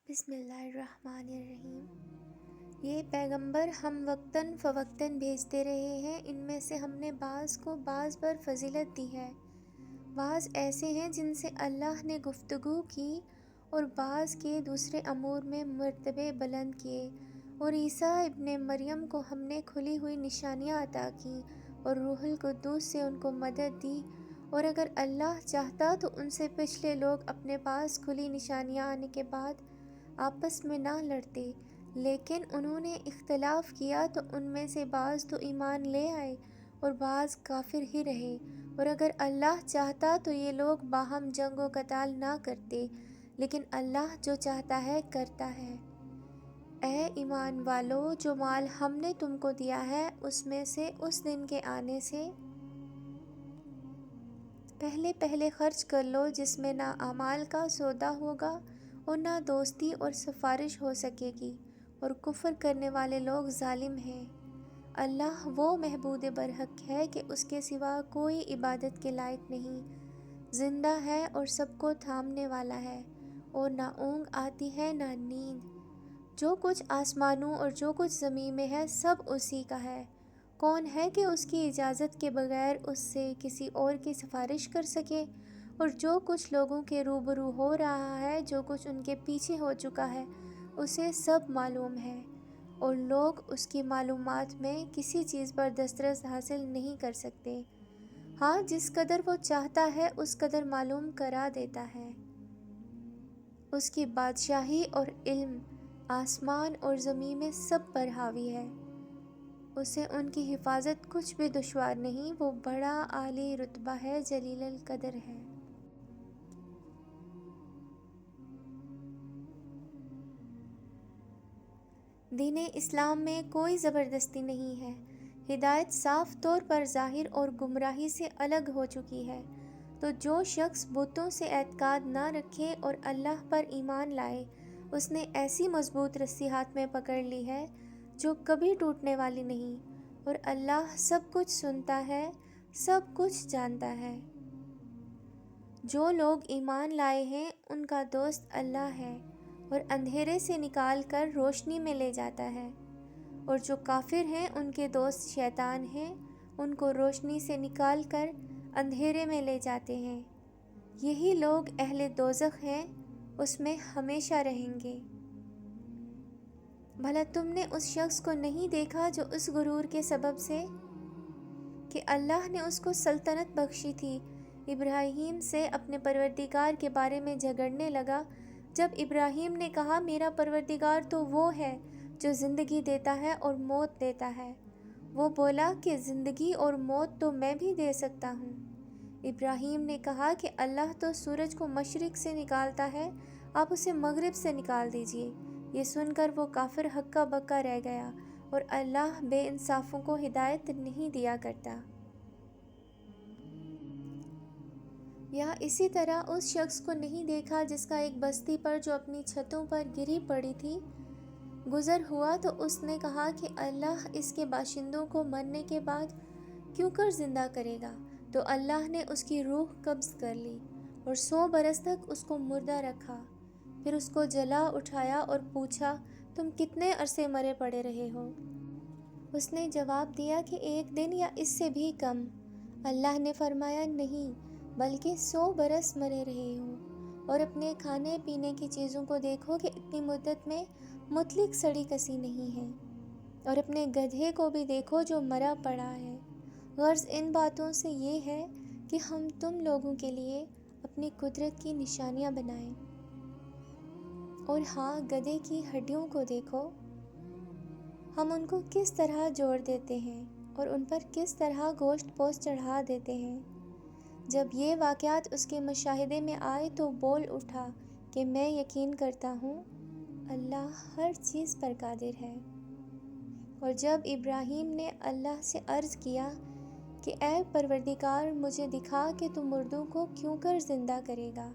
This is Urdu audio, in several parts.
بسم اللہ الرحمن الرحیم۔ یہ پیغمبر ہم وقتاً فوقتاً بھیجتے رہے ہیں، ان میں سے ہم نے بعض کو بعض پر فضیلت دی ہے۔ بعض ایسے ہیں جن سے اللہ نے گفتگو کی اور بعض کے دوسرے امور میں مرتبے بلند کیے، اور عیسیٰ ابن مریم کو ہم نے کھلی ہوئی نشانیاں عطا کی اور روح القدس سے ان کو مدد دی، اور اگر اللہ چاہتا تو ان سے پچھلے لوگ اپنے پاس کھلی نشانیاں آنے کے بعد آپس میں نہ لڑتے، لیکن انہوں نے اختلاف کیا تو ان میں سے بعض تو ایمان لے آئے اور بعض کافر ہی رہے، اور اگر اللہ چاہتا تو یہ لوگ باہم جنگ و قتال نہ کرتے، لیکن اللہ جو چاہتا ہے کرتا ہے۔ اے ایمان والو، جو مال ہم نے تم کو دیا ہے اس میں سے اس دن کے آنے سے پہلے خرچ کر لو، جس میں نہ اعمال کا سودا ہوگا اور نہ دوستی اور سفارش ہو سکے گی، اور کفر کرنے والے لوگ ظالم ہیں۔ اللہ وہ معبود برحق ہے کہ اس کے سوا کوئی عبادت کے لائق نہیں، زندہ ہے اور سب کو تھامنے والا ہے، اور نہ اونگ آتی ہے نہ نیند۔ جو کچھ آسمانوں اور جو کچھ زمین میں ہے سب اسی کا ہے۔ کون ہے کہ اس کی اجازت کے بغیر اس سے کسی اور کی سفارش کر سکے؟ اور جو کچھ لوگوں کے روبرو ہو رہا ہے، جو کچھ ان کے پیچھے ہو چکا ہے، اسے سب معلوم ہے، اور لوگ اس کی معلومات میں کسی چیز پر دسترس حاصل نہیں کر سکتے۔ ہاں، جس قدر وہ چاہتا ہے اس قدر معلوم کرا دیتا ہے۔ اس کی بادشاہی اور علم آسمان اور زمین میں سب پر حاوی ہے۔ اسے ان کی حفاظت کچھ بھی دشوار نہیں، وہ بڑا عالی رتبہ ہے، جلیل القدر ہے۔ دین اسلام میں کوئی زبردستی نہیں ہے۔ ہدایت صاف طور پر ظاہر اور گمراہی سے الگ ہو چکی ہے، تو جو شخص بتوں سے اعتقاد نہ رکھے اور اللہ پر ایمان لائے، اس نے ایسی مضبوط رسی ہاتھ میں پکڑ لی ہے جو کبھی ٹوٹنے والی نہیں، اور اللہ سب کچھ سنتا ہے، سب کچھ جانتا ہے۔ جو لوگ ایمان لائے ہیں ان کا دوست اللہ ہے، اور اندھیرے سے نکال کر روشنی میں لے جاتا ہے، اور جو کافر ہیں ان کے دوست شیطان ہیں، ان کو روشنی سے نکال کر اندھیرے میں لے جاتے ہیں۔ یہی لوگ اہل دوزخ ہیں، اس میں ہمیشہ رہیں گے۔ بھلا تم نے اس شخص کو نہیں دیکھا جو اس غرور کے سبب سے کہ اللہ نے اس کو سلطنت بخشی تھی، ابراہیم سے اپنے پروردگار کے بارے میں جھگڑنے لگا؟ جب ابراہیم نے کہا میرا پروردگار تو وہ ہے جو زندگی دیتا ہے اور موت دیتا ہے، وہ بولا کہ زندگی اور موت تو میں بھی دے سکتا ہوں۔ ابراہیم نے کہا کہ اللہ تو سورج کو مشرق سے نکالتا ہے، آپ اسے مغرب سے نکال دیجئے۔ یہ سن کر وہ کافر ہکا بکا رہ گیا، اور اللہ بے انصافوں کو ہدایت نہیں دیا کرتا۔ یا اسی طرح اس شخص کو نہیں دیکھا جس کا ایک بستی پر جو اپنی چھتوں پر گری پڑی تھی گزر ہوا، تو اس نے کہا کہ اللہ اس کے باشندوں کو مرنے کے بعد کیوں کر زندہ کرے گا؟ تو اللہ نے اس کی روح قبض کر لی اور 100 برس تک اس کو مردہ رکھا، پھر اس کو جلا اٹھایا اور پوچھا تم کتنے عرصے مرے پڑے رہے ہو؟ اس نے جواب دیا کہ 1 دن یا اس سے بھی کم۔ اللہ نے فرمایا نہیں، بلکہ 100 برس مرے رہے ہو، اور اپنے کھانے پینے کی چیزوں کو دیکھو کہ اتنی مدت میں مطلق سڑی کسی نہیں ہے، اور اپنے گدھے کو بھی دیکھو جو مرا پڑا ہے۔ غرض ان باتوں سے یہ ہے کہ ہم تم لوگوں کے لیے اپنی قدرت کی نشانیاں بنائیں۔ اور ہاں، گدھے کی ہڈیوں کو دیکھو، ہم ان کو کس طرح جوڑ دیتے ہیں اور ان پر کس طرح گوشت پوست چڑھا دیتے ہیں۔ جب یہ واقعات اس کے مشاہدے میں آئے تو بول اٹھا کہ میں یقین کرتا ہوں اللہ ہر چیز پر قادر ہے۔ اور جب ابراہیم نے اللہ سے عرض کیا کہ اے پروردگار مجھے دکھا کہ تو مردوں کو کیوں کر زندہ کرے گا؟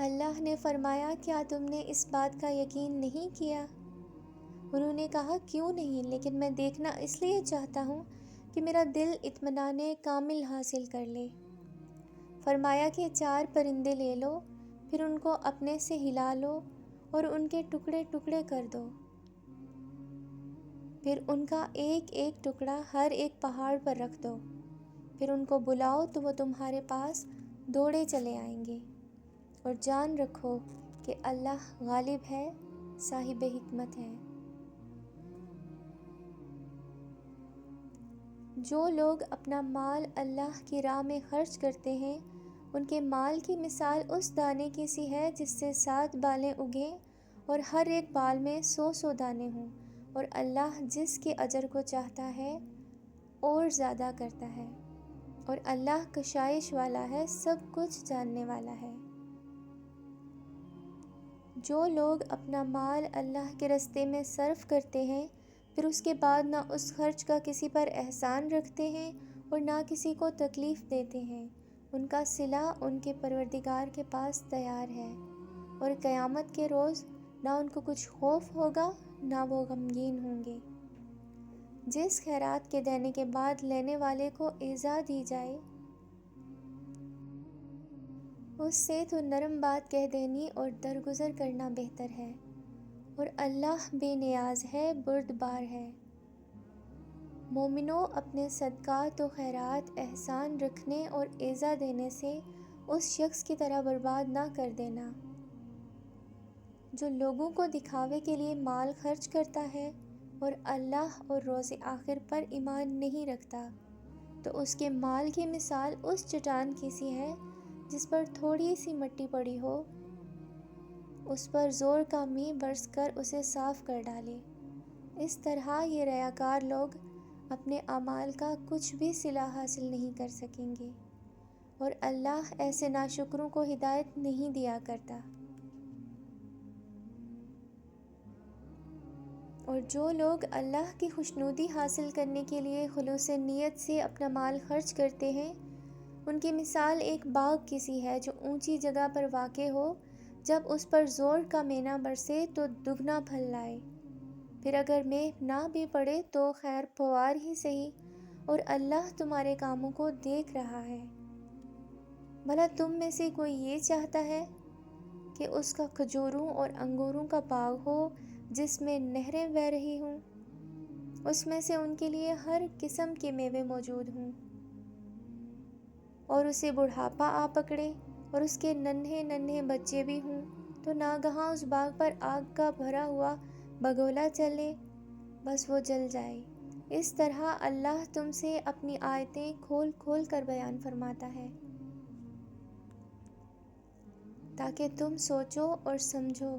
اللہ نے فرمایا کیا تم نے اس بات کا یقین نہیں کیا؟ انہوں نے کہا کیوں نہیں، لیکن میں دیکھنا اس لیے چاہتا ہوں کہ میرا دل اطمینان کامل حاصل کر لے۔ فرمایا کہ 4 پرندے لے لو، پھر ان کو اپنے سے ہلا لو اور ان کے ٹکڑے ٹکڑے کر دو۔ پھر ان کا ایک ایک ٹکڑا ہر ایک پہاڑ پر رکھ دو۔ پھر ان کو بلاؤ تو وہ تمہارے پاس دوڑے چلے آئیں گے۔ اور جان رکھو کہ اللہ غالب ہے، صاحب حکمت ہے۔ جو لوگ اپنا مال اللہ کی راہ میں خرچ کرتے ہیں، ان کے مال کی مثال اس دانے کی سی ہے جس سے 7 بالیں اگیں اور ہر ایک بال میں 100 دانے ہوں، اور اللہ جس کے اجر کو چاہتا ہے اور زیادہ کرتا ہے، اور اللہ کشائش والا ہے، سب کچھ جاننے والا ہے۔ جو لوگ اپنا مال اللہ کے راستے میں صرف کرتے ہیں، پھر اس کے بعد نہ اس خرچ کا کسی پر احسان رکھتے ہیں اور نہ کسی کو تکلیف دیتے ہیں، ان کا صلہ ان کے پروردگار کے پاس تیار ہے، اور قیامت کے روز نہ ان کو کچھ خوف ہوگا نہ وہ غمگین ہوں گے۔ جس خیرات کے دینے کے بعد لینے والے کو ایذا دی جائے، اس سے تو نرم بات کہہ دینی اور درگزر کرنا بہتر ہے، اور اللہ بے نیاز ہے، بردبار ہے۔ مومنوں، اپنے صدقات و خیرات احسان رکھنے اور ایذا دینے سے اس شخص کی طرح برباد نہ کر دینا جو لوگوں کو دکھاوے کے لیے مال خرچ کرتا ہے اور اللہ اور روز آخر پر ایمان نہیں رکھتا، تو اس کے مال کی مثال اس چٹان کی سی ہے جس پر تھوڑی سی مٹی پڑی ہو، اس پر زور کا میںہ برس کر اسے صاف کر ڈالے۔ اس طرح یہ ریاکار لوگ اپنے اعمال کا کچھ بھی صلہ حاصل نہیں کر سکیں گے، اور اللہ ایسے ناشکروں کو ہدایت نہیں دیا کرتا۔ اور جو لوگ اللہ کی خوشنودی حاصل کرنے کے لیے خلوص نیت سے اپنا مال خرچ کرتے ہیں، ان کی مثال ایک باغ کی سی ہے جو اونچی جگہ پر واقع ہو، جب اس پر زور کا میںہ نہ برسے تو دگنا پھل لائے، پھر اگر میںہ نہ بھی پڑے تو خیر پوار ہی سہی، اور اللہ تمہارے کاموں کو دیکھ رہا ہے۔ بھلا تم میں سے کوئی یہ چاہتا ہے کہ اس کا کھجوروں اور انگوروں کا باغ ہو جس میں نہریں بہہ رہی ہوں، اس میں سے ان کے لیے ہر قسم کے میوے موجود ہوں، اور اسے بڑھاپا آ پکڑے اور اس کے ننھے ننھے بچے بھی ہوں، تو ناگہاں اس باغ پر آگ کا بھرا ہوا بگولا چلے، بس وہ جل جائے۔ اس طرح اللہ تم سے اپنی آیتیں کھول کھول کر بیان فرماتا ہے تاکہ تم سوچو اور سمجھو۔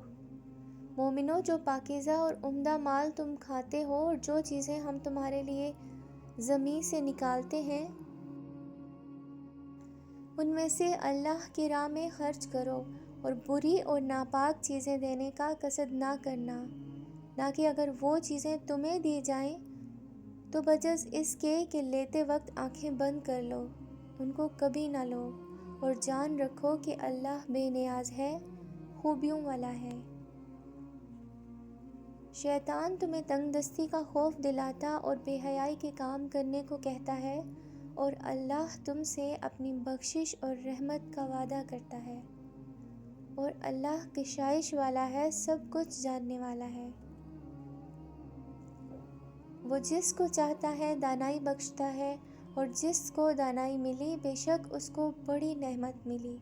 مومنوں، جو پاکیزہ اور عمدہ مال تم کھاتے ہو اور جو چیزیں ہم تمہارے لیے زمین سے نکالتے ہیں، ان میں سے اللہ کی راہ میں خرچ کرو، اور بری اور ناپاک چیزیں دینے کا قصد نہ کرنا، نہ کہ اگر وہ چیزیں تمہیں دی جائیں تو بجز اس کے کہ لیتے وقت آنکھیں بند کر لو، ان کو کبھی نہ لو، اور جان رکھو کہ اللہ بے نیاز ہے، خوبیوں والا ہے۔ شیطان تمہیں تنگ دستی کا خوف دلاتا اور بے حیائی کے کام کرنے کو کہتا ہے، اور اللہ تم سے اپنی بخشش اور رحمت کا وعدہ کرتا ہے، اور اللہ کشائش والا ہے، سب کچھ جاننے والا ہے۔ وہ جس کو چاہتا ہے دانائی بخشتا ہے، اور جس کو دانائی ملی بے شک اس کو بڑی نعمت ملی۔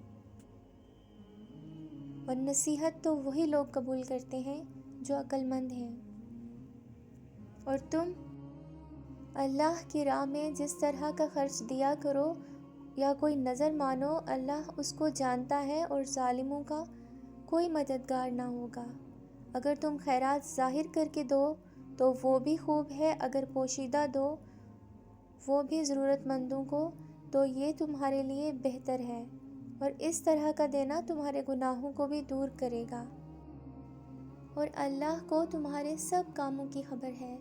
اور نصیحت تو وہی لوگ قبول کرتے ہیں جو عقل مند ہیں۔ اور تم اللہ کی راہ میں جس طرح کا خرچ دیا کرو یا کوئی نظر مانو، اللہ اس کو جانتا ہے، اور ظالموں کا کوئی مددگار نہ ہوگا۔ اگر تم خیرات ظاہر کر کے دو تو وہ بھی خوب ہے، اگر پوشیدہ دو وہ بھی ضرورت مندوں کو تو یہ تمہارے لیے بہتر ہے، اور اس طرح کا دینا تمہارے گناہوں کو بھی دور کرے گا، اور اللہ کو تمہارے سب کاموں کی خبر ہے۔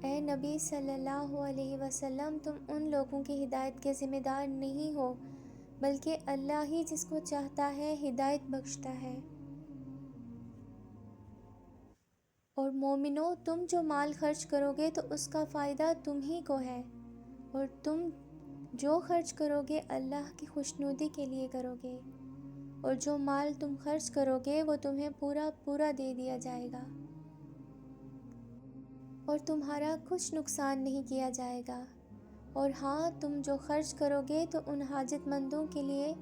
اے نبی صلی اللہ علیہ وسلم، تم ان لوگوں کی ہدایت کے ذمہ دار نہیں ہو، بلکہ اللہ ہی جس کو چاہتا ہے ہدایت بخشتا ہے۔ اور مومنوں، تم جو مال خرچ کرو گے تو اس کا فائدہ تم ہی کو ہے، اور تم جو خرچ کرو گے اللہ کی خوشنودی کے لیے کرو گے، اور جو مال تم خرچ کرو گے وہ تمہیں پورا پورا دے دیا جائے گا، اور تمہارا کچھ نقصان نہیں کیا جائے گا۔ اور ہاں، تم جو خرچ کرو گے تو ان حاجت مندوں کے لیے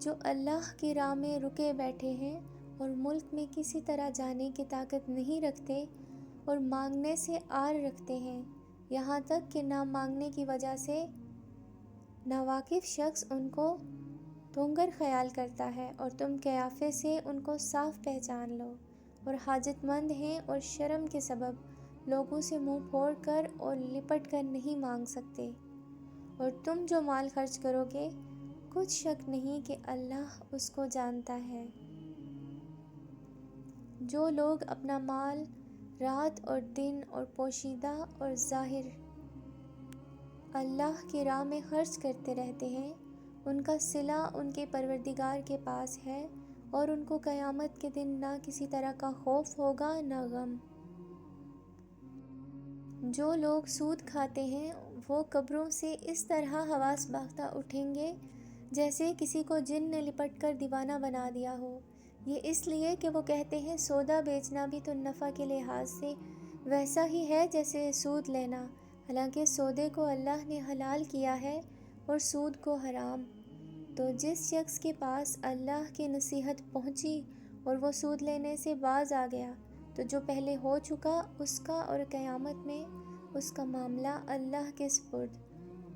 جو اللہ کی راہ میں رکے بیٹھے ہیں اور ملک میں کسی طرح جانے کی طاقت نہیں رکھتے اور مانگنے سے آر رکھتے ہیں، یہاں تک کہ نہ مانگنے کی وجہ سے ناواقف شخص ان کو ڈھونگر خیال کرتا ہے، اور تم قیافے سے ان کو صاف پہچان لو، اور حاجت مند ہیں اور شرم کے سبب لوگوں سے منہ پھوڑ کر اور لپٹ کر نہیں مانگ سکتے۔ اور تم جو مال خرچ کرو گے، کچھ شک نہیں کہ اللہ اس کو جانتا ہے۔ جو لوگ اپنا مال رات اور دن اور پوشیدہ اور ظاہر اللہ کی راہ میں خرچ کرتے رہتے ہیں، ان کا صلہ ان کے پروردگار کے پاس ہے، اور ان کو قیامت کے دن نہ کسی طرح کا خوف ہوگا نہ غم۔ جو لوگ سود کھاتے ہیں وہ قبروں سے اس طرح حواس باختہ اٹھیں گے جیسے کسی کو جن نے لپٹ کر دیوانہ بنا دیا ہو، یہ اس لیے کہ وہ کہتے ہیں سودا بیچنا بھی تو نفع کے لحاظ سے ویسا ہی ہے جیسے سود لینا، حالانکہ سودے کو اللہ نے حلال کیا ہے اور سود کو حرام۔ تو جس شخص کے پاس اللہ کی نصیحت پہنچی اور وہ سود لینے سے باز آ گیا، تو جو پہلے ہو چکا اس کا اور قیامت میں اس کا معاملہ اللہ کے سپرد،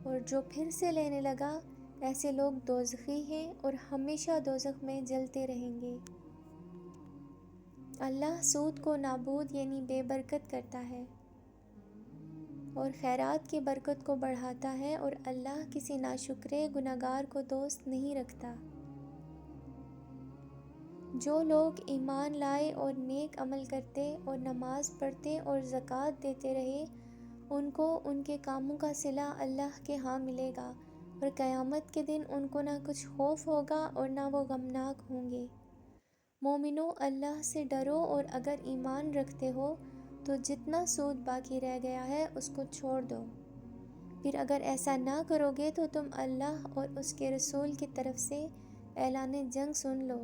اور جو پھر سے لینے لگا، ایسے لوگ دوزخی ہیں اور ہمیشہ دوزخ میں جلتے رہیں گے۔ اللہ سود کو نابود یعنی بے برکت کرتا ہے اور خیرات کی برکت کو بڑھاتا ہے، اور اللہ کسی ناشکرے گنہگار کو دوست نہیں رکھتا۔ جو لوگ ایمان لائے اور نیک عمل کرتے اور نماز پڑھتے اور زکوٰۃ دیتے رہے، ان کو ان کے کاموں کا صلہ اللہ کے ہاں ملے گا، اور قیامت کے دن ان کو نہ کچھ خوف ہوگا اور نہ وہ غمناک ہوں گے۔ مومنو، اللہ سے ڈرو، اور اگر ایمان رکھتے ہو تو جتنا سود باقی رہ گیا ہے اس کو چھوڑ دو۔ پھر اگر ایسا نہ کرو گے تو تم اللہ اور اس کے رسول کی طرف سے اعلان جنگ سن لو،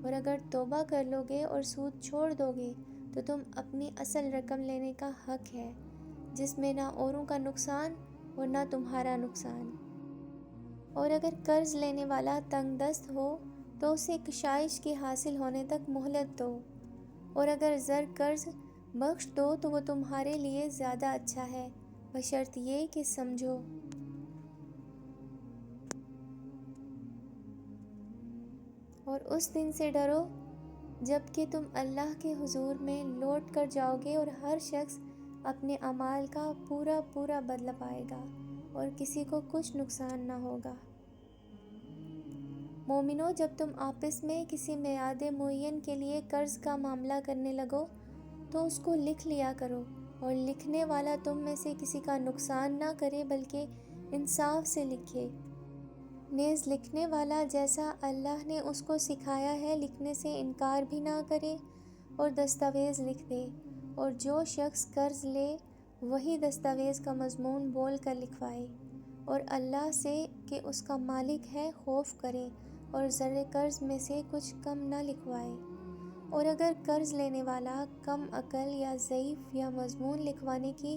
اور اگر توبہ کر لو گے اور سود چھوڑ دو گے تو تم اپنی اصل رقم لینے کا حق ہے، جس میں نہ اوروں کا نقصان اور نہ تمہارا نقصان۔ اور اگر قرض لینے والا تنگ دست ہو تو اسے کشائش کے حاصل ہونے تک مہلت دو، اور اگر زر قرض بخش دو تو وہ تمہارے لیے زیادہ اچھا ہے، بشرط یہ کہ سمجھو۔ اور اس دن سے ڈرو جب کہ تم اللہ کے حضور میں لوٹ کر جاؤ گے، اور ہر شخص اپنے اعمال کا پورا پورا بدلہ پائے گا، اور کسی کو کچھ نقصان نہ ہوگا۔ مومنو، جب تم آپس میں کسی میعاد معین کے لیے قرض کا معاملہ کرنے لگو تو اس کو لکھ لیا کرو، اور لکھنے والا تم میں سے کسی کا نقصان نہ کرے بلکہ انصاف سے لکھے۔ نیز لکھنے والا جیسا اللہ نے اس کو سکھایا ہے لکھنے سے انکار بھی نہ کرے اور دستاویز لکھ دے، اور جو شخص قرض لے وہی دستاویز کا مضمون بول کر لکھوائے، اور اللہ سے کہ اس کا مالک ہے خوف کرے، اور زر قرض میں سے کچھ کم نہ لکھوائے۔ اور اگر قرض لینے والا کم عقل یا ضعیف یا مضمون لکھوانے کی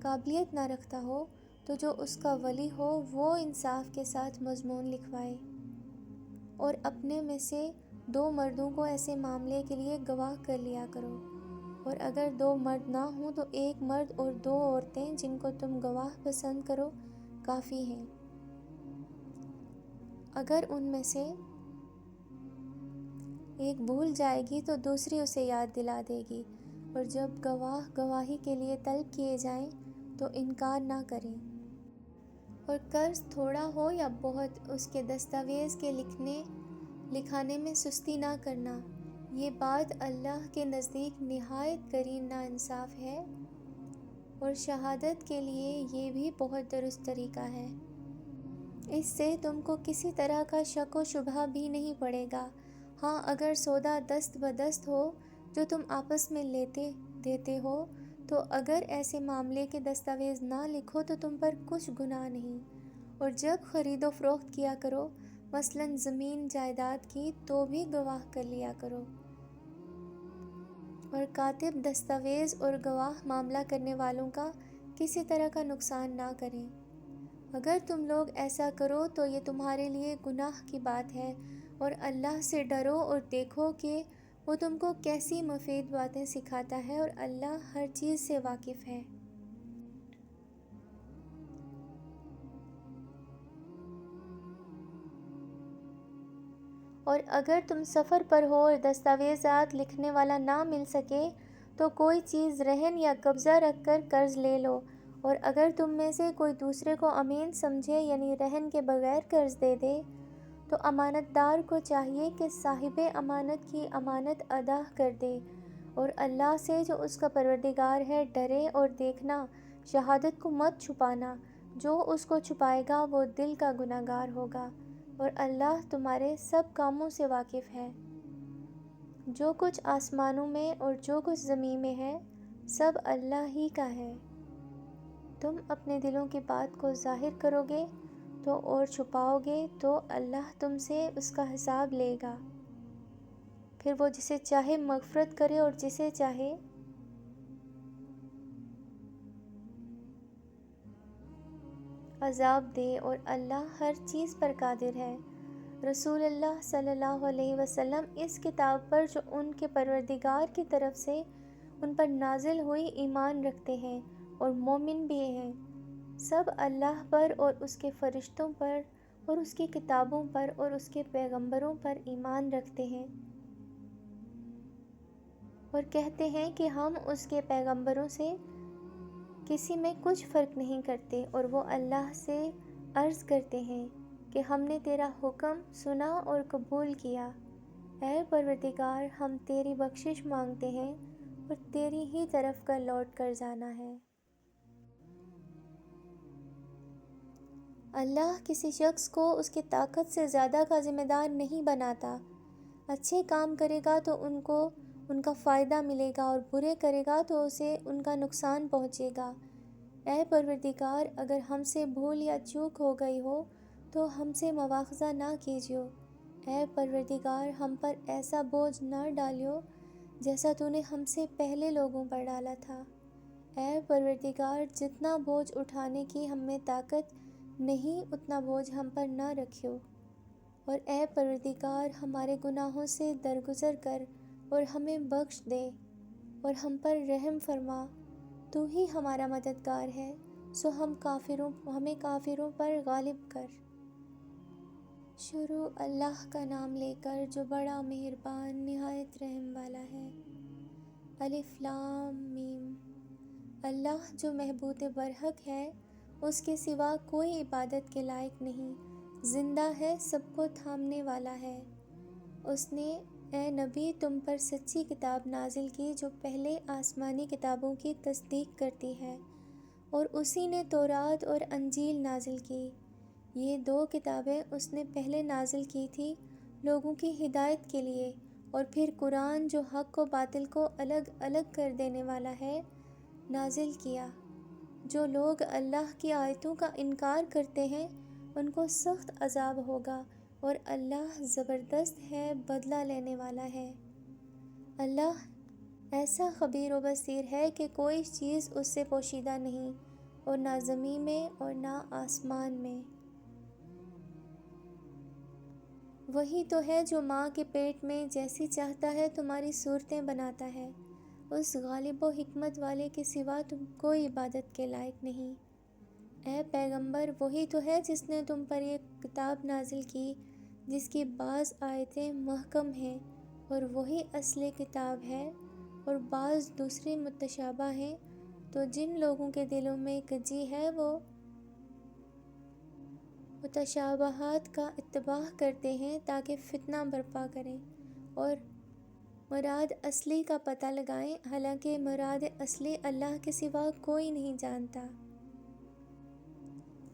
قابلیت نہ رکھتا ہو تو جو اس کا ولی ہو وہ انصاف کے ساتھ مضمون لکھوائے، اور اپنے میں سے 2 مردوں کو ایسے معاملے کے لیے گواہ کر لیا کرو، اور اگر 2 مرد نہ ہوں تو 1 مرد اور 2 عورتیں جن کو تم گواہ پسند کرو کافی ہیں۔ اگر ان میں سے ایک بھول جائے گی تو دوسری اسے یاد دلا دے گی، اور جب گواہ گواہی کے لیے طلب کیے جائیں تو انکار نہ کریں۔ اور قرض تھوڑا ہو یا بہت، اس کے دستاویز کے لکھانے میں سستی نہ کرنا، یہ بات اللہ کے نزدیک نہایت گرین ناانصاف ہے، اور شہادت کے لیے یہ بھی بہت درست طریقہ ہے۔ اس سے تم کو کسی طرح کا شک و شبہ بھی نہیں پڑے گا۔ ہاں، اگر سودا دست بدست ہو جو تم آپس میں لیتے دیتے ہو، تو اگر ایسے معاملے کے دستاویز نہ لکھو تو تم پر کچھ گناہ نہیں، اور جب خرید و فروخت کیا کرو مثلاً زمین جائیداد کی، تو بھی گواہ کر لیا کرو، اور کاتب دستاویز اور گواہ معاملہ کرنے والوں کا کسی طرح کا نقصان نہ کریں۔ اگر تم لوگ ایسا کرو تو یہ تمہارے لیے گناہ کی بات ہے، اور اللہ سے ڈرو اور دیکھو کہ وہ تم کو کیسی مفید باتیں سکھاتا ہے، اور اللہ ہر چیز سے واقف ہے۔ اور اگر تم سفر پر ہو اور دستاویزات لکھنے والا نہ مل سکے تو کوئی چیز رہن یا قبضہ رکھ کر قرض لے لو، اور اگر تم میں سے کوئی دوسرے کو امین سمجھے یعنی رہن کے بغیر قرض دے دے تو امانت دار کو چاہیے کہ صاحب امانت کی امانت ادا کر دے، اور اللہ سے جو اس کا پروردگار ہے ڈرے، اور دیکھنا شہادت کو مت چھپانا، جو اس کو چھپائے گا وہ دل کا گنہگار ہوگا، اور اللہ تمہارے سب کاموں سے واقف ہے۔ جو کچھ آسمانوں میں اور جو کچھ زمین میں ہے سب اللہ ہی کا ہے۔ تم اپنے دلوں کی بات کو ظاہر کرو گے تو اور چھپاؤ گے تو اللہ تم سے اس کا حساب لے گا، پھر وہ جسے چاہے مغفرت کرے اور جسے چاہے عذاب دے، اور اللہ ہر چیز پر قادر ہے۔ رسول اللہ صلی اللہ علیہ وسلم اس کتاب پر جو ان کے پروردگار کی طرف سے ان پر نازل ہوئی ایمان رکھتے ہیں، اور مومن بھی ہیں، سب اللہ پر اور اس کے فرشتوں پر اور اس کی کتابوں پر اور اس کے پیغمبروں پر ایمان رکھتے ہیں، اور کہتے ہیں کہ ہم اس کے پیغمبروں سے کسی میں کچھ فرق نہیں کرتے، اور وہ اللہ سے عرض کرتے ہیں کہ ہم نے تیرا حکم سنا اور قبول کیا۔ اے پروردگار، ہم تیری بخشش مانگتے ہیں اور تیری ہی طرف کا لوٹ کر جانا ہے۔ اللہ کسی شخص کو اس کی طاقت سے زیادہ کا ذمہ دار نہیں بناتا۔ اچھے کام کرے گا تو ان کا فائدہ ملے گا، اور برے کرے گا تو اسے ان کا نقصان پہنچے گا۔ اے پروردگار، اگر ہم سے بھول یا چوک ہو گئی ہو تو ہم سے مواخذہ نہ کیجیو۔ اے پروردگار، ہم پر ایسا بوجھ نہ ڈالیو جیسا تو نے ہم سے پہلے لوگوں پر ڈالا تھا۔ اے پروردگار، جتنا بوجھ اٹھانے کی ہم میں طاقت نہیں اتنا بوجھ ہم پر نہ رکھیو، اور اے پروردگار ہمارے گناہوں سے درگزر کر اور ہمیں بخش دے اور ہم پر رحم فرما، تو ہی ہمارا مددگار ہے، سو ہمیں کافروں پر غالب کر۔ شروع اللہ کا نام لے کر جو بڑا مہربان نہایت رحم والا ہے۔ الف لام میم۔ اللہ جو معبود برحق ہے، اس کے سوا کوئی عبادت کے لائق نہیں، زندہ ہے، سب کو تھامنے والا ہے۔ اس نے اے نبی تم پر سچی کتاب نازل کی جو پہلے آسمانی کتابوں کی تصدیق کرتی ہے، اور اسی نے تورات اور انجیل نازل کی۔ یہ دو کتابیں اس نے پہلے نازل کی تھی لوگوں کی ہدایت کے لیے، اور پھر قرآن جو حق و باطل کو الگ الگ کر دینے والا ہے نازل کیا۔ جو لوگ اللہ کی آیتوں کا انکار کرتے ہیں ان کو سخت عذاب ہوگا، اور اللہ زبردست ہے، بدلہ لینے والا ہے۔ اللہ ایسا خبیر و بصیر ہے کہ کوئی چیز اس سے پوشیدہ نہیں، اور نہ زمین میں اور نہ آسمان میں۔ وہی تو ہے جو ماں کے پیٹ میں جیسی چاہتا ہے تمہاری صورتیں بناتا ہے، اس غالب و حکمت والے کے سوا تم کوئی عبادت کے لائق نہیں۔ اے پیغمبر، وہی تو ہے جس نے تم پر یہ کتاب نازل کی جس کی بعض آیتیں محکم ہیں، اور وہی اصل کتاب ہے، اور بعض دوسری متشابہ ہیں، تو جن لوگوں کے دلوں میں کجی ہے وہ متشابہات کا اتباع کرتے ہیں تاکہ فتنہ برپا کریں اور مراد اصلی کا پتہ لگائیں، حالانکہ مراد اصلی اللہ کے سوا کوئی نہیں جانتا۔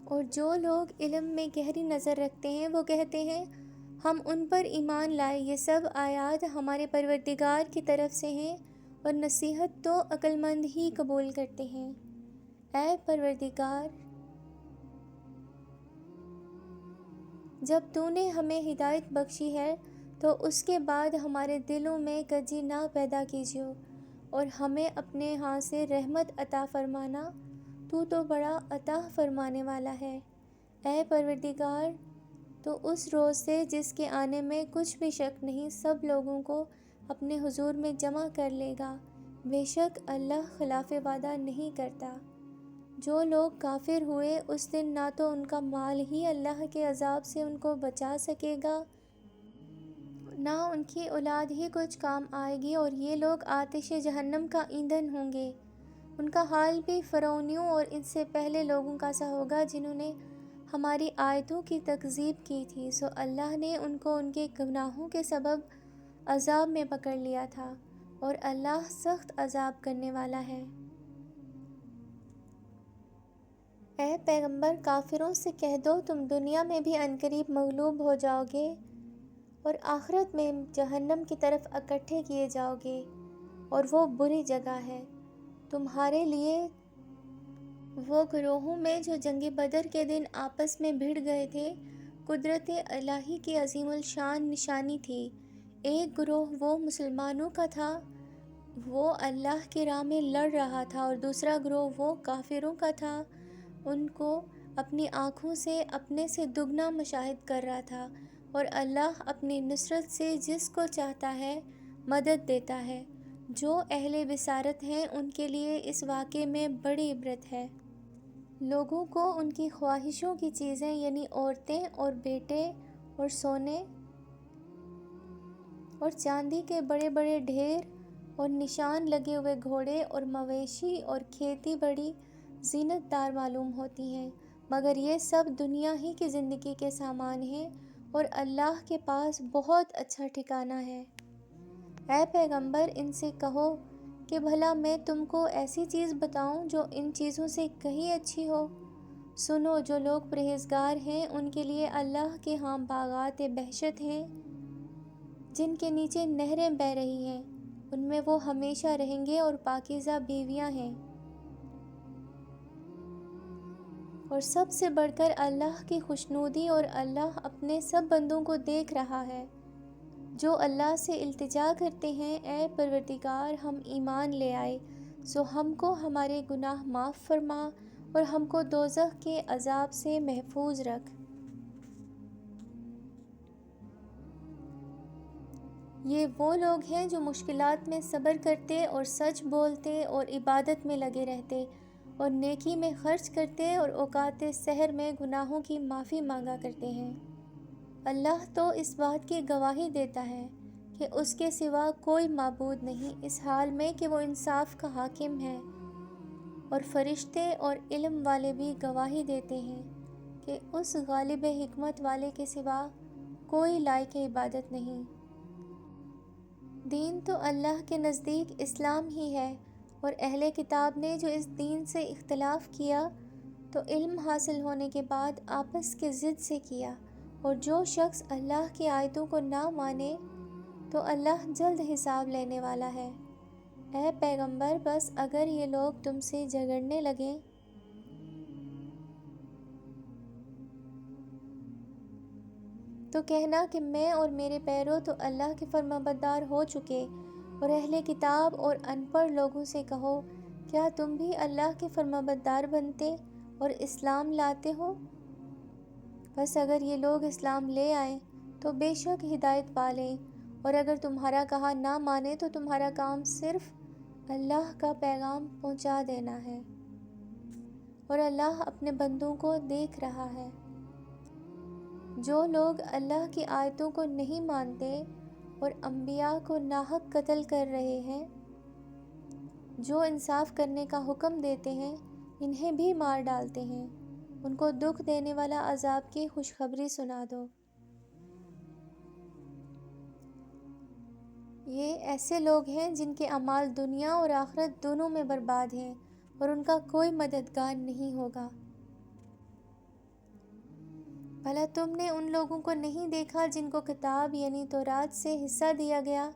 اور جو لوگ علم میں گہری نظر رکھتے ہیں وہ کہتے ہیں ہم ان پر ایمان لائے، یہ سب آیات ہمارے پروردگار کی طرف سے ہیں، اور نصیحت تو عقل مند ہی قبول کرتے ہیں۔ اے پروردگار، جب تو نے ہمیں ہدایت بخشی ہے تو اس کے بعد ہمارے دلوں میں کجی نہ پیدا کیجیے اور ہمیں اپنے ہاں سے رحمت عطا فرمانا، تو بڑا عطا فرمانے والا ہے۔ اے پروردگار، تو اس روز سے جس کے آنے میں کچھ بھی شک نہیں سب لوگوں کو اپنے حضور میں جمع کر لے گا۔ بے شک اللہ خلاف وعدہ نہیں کرتا۔ جو لوگ کافر ہوئے اس دن نہ تو ان کا مال ہی اللہ کے عذاب سے ان کو بچا سکے گا، نہ ان کی اولاد ہی کچھ کام آئے گی، اور یہ لوگ آتش جہنم کا ایندھن ہوں گے۔ ان کا حال بھی فرعونیوں اور ان سے پہلے لوگوں کا سا ہوگا جنہوں نے ہماری آیتوں کی تکذیب کی تھی، سو اللہ نے ان کو ان کے گناہوں کے سبب عذاب میں پکڑ لیا تھا، اور اللہ سخت عذاب کرنے والا ہے۔ اے پیغمبر، کافروں سے کہہ دو تم دنیا میں بھی عنقریب مغلوب ہو جاؤ گے اور آخرت میں جہنم کی طرف اکٹھے کیے جاؤ گے، اور وہ بری جگہ ہے۔ تمہارے لیے وہ گروہوں میں جو جنگ بدر کے دن آپس میں بھڑ گئے تھے، قدرت الہی کی عظیم الشان نشانی تھی۔ ایک گروہ وہ مسلمانوں کا تھا، وہ اللہ کی راہ میں لڑ رہا تھا، اور دوسرا گروہ وہ کافروں کا تھا، ان کو اپنی آنکھوں سے اپنے سے دگنا مشاہد کر رہا تھا، اور اللہ اپنی نصرت سے جس کو چاہتا ہے مدد دیتا ہے۔ جو اہل بصارت ہیں ان کے لیے اس واقعے میں بڑی عبرت ہے۔ لوگوں کو ان کی خواہشوں کی چیزیں یعنی عورتیں اور بیٹے اور سونے اور چاندی کے بڑے بڑے ڈھیر اور نشان لگے ہوئے گھوڑے اور مویشی اور کھیتی بڑی زینت دار معلوم ہوتی ہیں، مگر یہ سب دنیا ہی کی زندگی کے سامان ہیں، اور اللہ کے پاس بہت اچھا ٹھکانہ ہے۔ اے پیغمبر، ان سے کہو کہ بھلا میں تم کو ایسی چیز بتاؤں جو ان چیزوں سے کہیں اچھی ہو؟ سنو، جو لوگ پرہیزگار ہیں ان کے لیے اللہ کے ہاں باغات بہشت ہیں جن کے نیچے نہریں بہہ رہی ہیں، ان میں وہ ہمیشہ رہیں گے، اور پاکیزہ بیویاں ہیں۔ اور سب سے بڑھ کر اللہ کی خوشنودی، اور اللہ اپنے سب بندوں کو دیکھ رہا ہے جو اللہ سے التجا کرتے ہیں، اے پروردگار، ہم ایمان لے آئے، سو ہم کو ہمارے گناہ معاف فرما اور ہم کو دوزخ کے عذاب سے محفوظ رکھ۔ یہ وہ لوگ ہیں جو مشکلات میں صبر کرتے اور سچ بولتے اور عبادت میں لگے رہتے اور نیکی میں خرچ کرتے اور اوقات سحر میں گناہوں کی معافی مانگا کرتے ہیں۔ اللہ تو اس بات کی گواہی دیتا ہے کہ اس کے سوا کوئی معبود نہیں، اس حال میں کہ وہ انصاف کا حاکم ہے، اور فرشتے اور علم والے بھی گواہی دیتے ہیں کہ اس غالب حکمت والے کے سوا کوئی لائق عبادت نہیں۔ دین تو اللہ کے نزدیک اسلام ہی ہے، اور اہل کتاب نے جو اس دین سے اختلاف کیا تو علم حاصل ہونے کے بعد آپس کے ضد سے کیا، اور جو شخص اللہ کی آیتوں کو نہ مانے تو اللہ جلد حساب لینے والا ہے۔ اے پیغمبر، بس اگر یہ لوگ تم سے جھگڑنے لگیں تو کہنا کہ میں اور میرے پیرو تو اللہ کے فرمانبردار ہو چکے، اور اہل کتاب اور ان پڑھ لوگوں سے کہو، کیا تم بھی اللہ کے فرمانبردار بنتے اور اسلام لاتے ہو؟ بس اگر یہ لوگ اسلام لے آئیں تو بے شک ہدایت پا لیں، اور اگر تمہارا کہا نہ مانے تو تمہارا کام صرف اللہ کا پیغام پہنچا دینا ہے، اور اللہ اپنے بندوں کو دیکھ رہا ہے۔ جو لوگ اللہ کی آیتوں کو نہیں مانتے اور انبیاء کو ناحق قتل کر رہے ہیں، جو انصاف کرنے کا حکم دیتے ہیں انہیں بھی مار ڈالتے ہیں، ان کو دکھ دینے والا عذاب کی خوشخبری سنا دو۔ یہ ایسے لوگ ہیں جن کے اعمال دنیا اور آخرت دونوں میں برباد ہیں، اور ان کا کوئی مددگار نہیں ہوگا۔ بھلا تم نے ان لوگوں کو نہیں دیکھا جن کو کتاب یعنی تورات سے حصہ دیا گیا،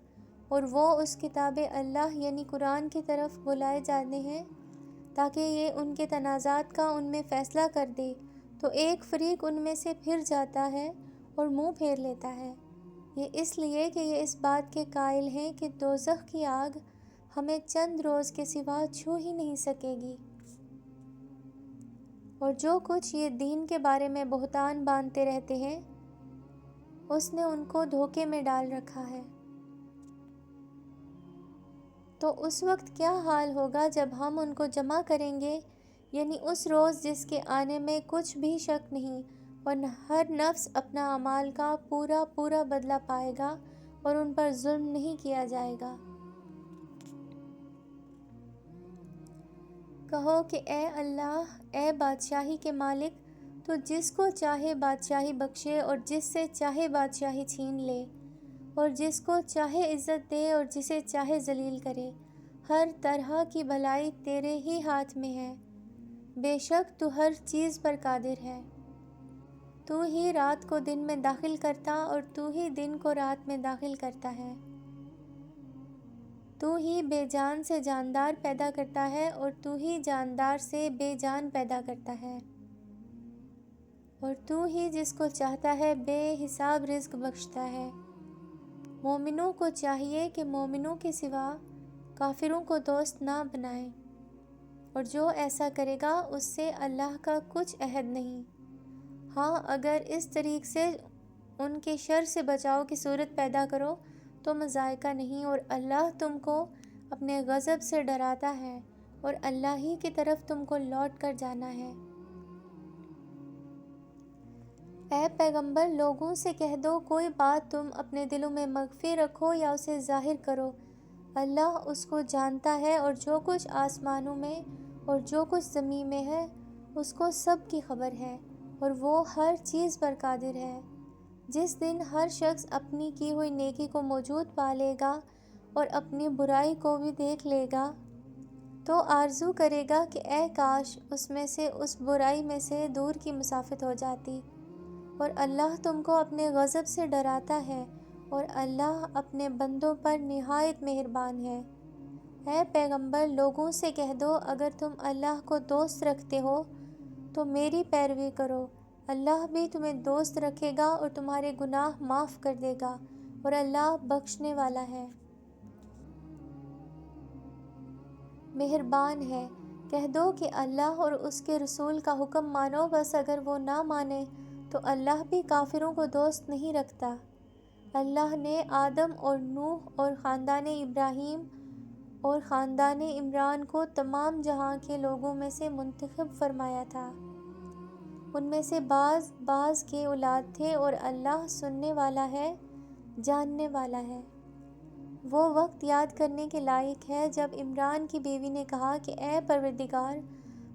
اور وہ اس کتاب اللہ یعنی قرآن کی طرف بلائے جاتے ہیں تاکہ یہ ان کے تنازعات کا ان میں فیصلہ کر دے، تو ایک فریق ان میں سے پھر جاتا ہے اور منہ پھیر لیتا ہے۔ یہ اس لیے کہ یہ اس بات کے قائل ہیں کہ دوزخ کی آگ ہمیں چند روز کے سوا چھو ہی نہیں سکے گی۔ اور جو کچھ یہ دین کے بارے میں بہتان باندھتے رہتے ہیں، اس نے ان کو دھوکے میں ڈال رکھا ہے۔ تو اس وقت کیا حال ہوگا جب ہم ان کو جمع کریں گے، یعنی اس روز جس کے آنے میں کچھ بھی شک نہیں، اور ہر نفس اپنا اعمال کا پورا پورا بدلہ پائے گا اور ان پر ظلم نہیں کیا جائے گا۔ کہو کہ اے اللہ، اے بادشاہی کے مالک، تو جس کو چاہے بادشاہی بخشے اور جس سے چاہے بادشاہی چھین لے، اور جس کو چاہے عزت دے اور جسے چاہے ذلیل کرے۔ ہر طرح کی بھلائی تیرے ہی ہاتھ میں ہے، بے شک تو ہر چیز پر قادر ہے۔ تو ہی رات کو دن میں داخل کرتا اور تو ہی دن کو رات میں داخل کرتا ہے۔ تو ہی بے جان سے جاندار پیدا کرتا ہے اور تو ہی جاندار سے بے جان پیدا کرتا ہے، اور تو ہی جس کو چاہتا ہے بے حساب رزق بخشتا ہے۔ مومنوں کو چاہیے کہ مومنوں کے سوا کافروں کو دوست نہ بنائیں، اور جو ایسا کرے گا اس سے اللہ کا کچھ عہد نہیں۔ ہاں، اگر اس طریق سے ان کے شر سے بچاؤ کی صورت پیدا کرو تو مضائقہ نہیں، اور اللہ تم کو اپنے غضب سے ڈراتا ہے اور اللہ ہی کی طرف تم کو لوٹ کر جانا ہے۔ اے پیغمبر، لوگوں سے کہہ دو کوئی بات تم اپنے دلوں میں مخفی رکھو یا اسے ظاہر کرو، اللہ اس کو جانتا ہے، اور جو کچھ آسمانوں میں اور جو کچھ زمین میں ہے اس کو سب کی خبر ہے، اور وہ ہر چیز پر قادر ہے۔ جس دن ہر شخص اپنی کی ہوئی نیکی کو موجود پا لے گا اور اپنی برائی کو بھی دیکھ لے گا، تو آرزو کرے گا کہ اے کاش اس میں سے اس برائی میں سے دور کی مسافت ہو جاتی، اور اللہ تم کو اپنے غضب سے ڈراتا ہے، اور اللہ اپنے بندوں پر نہایت مہربان ہے۔ اے پیغمبر، لوگوں سے کہہ دو اگر تم اللہ کو دوست رکھتے ہو تو میری پیروی کرو، اللہ بھی تمہیں دوست رکھے گا اور تمہارے گناہ معاف کر دے گا، اور اللہ بخشنے والا ہے، مہربان ہے۔ کہہ دو کہ اللہ اور اس کے رسول کا حکم مانو، بس اگر وہ نہ مانے تو اللہ بھی کافروں کو دوست نہیں رکھتا۔ اللہ نے آدم اور نوح اور خاندان ابراہیم اور خاندان عمران کو تمام جہاں کے لوگوں میں سے منتخب فرمایا تھا۔ ان میں سے بعض بعض کے اولاد تھے، اور اللہ سننے والا ہے، جاننے والا ہے۔ وہ وقت یاد کرنے کے لائق ہے جب عمران کی بیوی نے کہا کہ اے پروردگار،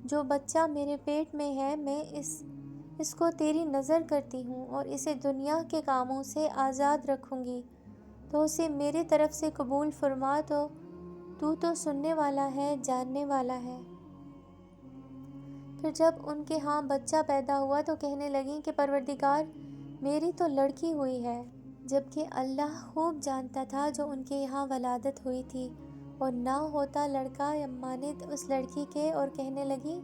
جو بچہ میرے پیٹ میں ہے میں اس کو تیری نذر کرتی ہوں اور اسے دنیا کے کاموں سے آزاد رکھوں گی، تو اسے میرے طرف سے قبول فرما، تو سننے والا ہے، جاننے والا ہے۔ پھر جب ان کے ہاں بچہ پیدا ہوا تو کہنے لگیں کہ پروردگار، میری تو لڑکی ہوئی ہے، جبکہ اللہ خوب جانتا تھا جو ان کے یہاں ولادت ہوئی تھی، اور نہ ہوتا لڑکا یا مانند اس لڑکی کے، اور کہنے لگیں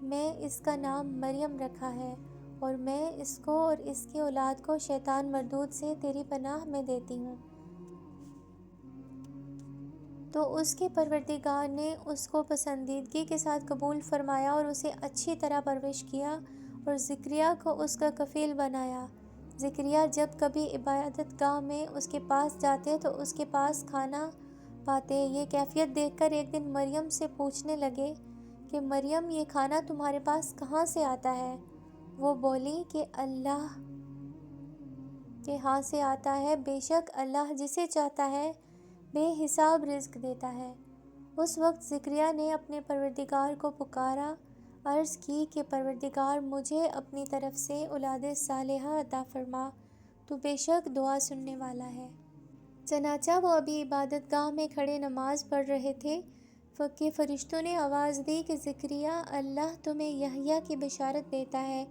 میں اس کا نام مریم رکھا ہے، اور میں اس کو اور اس کی اولاد کو شیطان مردود سے تیری پناہ میں دیتی ہوں۔ تو اس کے پروردگار نے اس کو پسندیدگی کے ساتھ قبول فرمایا اور اسے اچھی طرح پرورش کیا، اور زکریا کو اس کا کفیل بنایا۔ زکریا جب کبھی عبادت گاہ میں اس کے پاس جاتے تو اس کے پاس کھانا پاتے۔ یہ کیفیت دیکھ کر ایک دن مریم سے پوچھنے لگے کہ مریم، یہ کھانا تمہارے پاس کہاں سے آتا ہے؟ وہ بولی کہ اللہ کے ہاں سے آتا ہے، بے شک اللہ جسے چاہتا ہے بے حساب رزق دیتا ہے۔ اس وقت زکریا نے اپنے پروردگار کو پکارا، عرض کی کہ پروردگار، مجھے اپنی طرف سے اولاد صالحہ عطا فرما، تو بے شک دعا سننے والا ہے۔ چنانچہ وہ ابھی عبادت گاہ میں کھڑے نماز پڑھ رہے تھے کہ فرشتوں نے آواز دی کہ زکریا، اللہ تمہیں یحییٰ کی بشارت دیتا ہے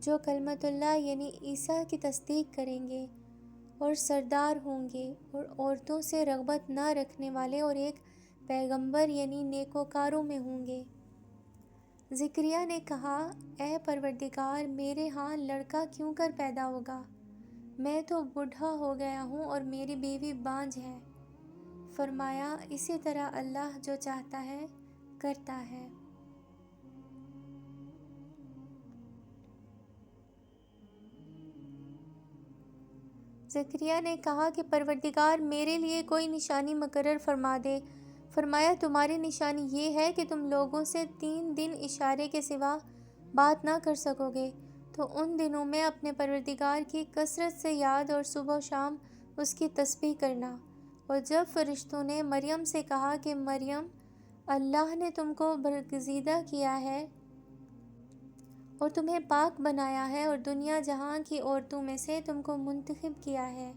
جو کلمۃ اللہ یعنی عیسیٰ کی تصدیق کریں گے اور سردار ہوں گے، اور عورتوں سے رغبت نہ رکھنے والے، اور ایک پیغمبر یعنی نیکوکاروں میں ہوں گے۔ زکریا نے کہا، اے پروردگار، میرے ہاں لڑکا کیوں کر پیدا ہوگا؟ میں تو بوڑھا ہو گیا ہوں اور میری بیوی بانجھ ہے۔ فرمایا اسی طرح اللہ جو چاہتا ہے کرتا ہے۔ زکریا نے کہا کہ پروردگار میرے لیے کوئی نشانی مقرر فرما دے۔ فرمایا تمہاری نشانی یہ ہے کہ تم لوگوں سے 3 دن اشارے کے سوا بات نہ کر سکو گے، تو ان دنوں میں اپنے پروردگار کی کثرت سے یاد اور صبح و شام اس کی تسبیح کرنا۔ اور جب فرشتوں نے مریم سے کہا کہ مریم، اللہ نے تم کو برگزیدہ کیا ہے اور تمہیں پاک بنایا ہے اور دنیا جہاں کی عورتوں میں سے تم کو منتخب کیا ہے،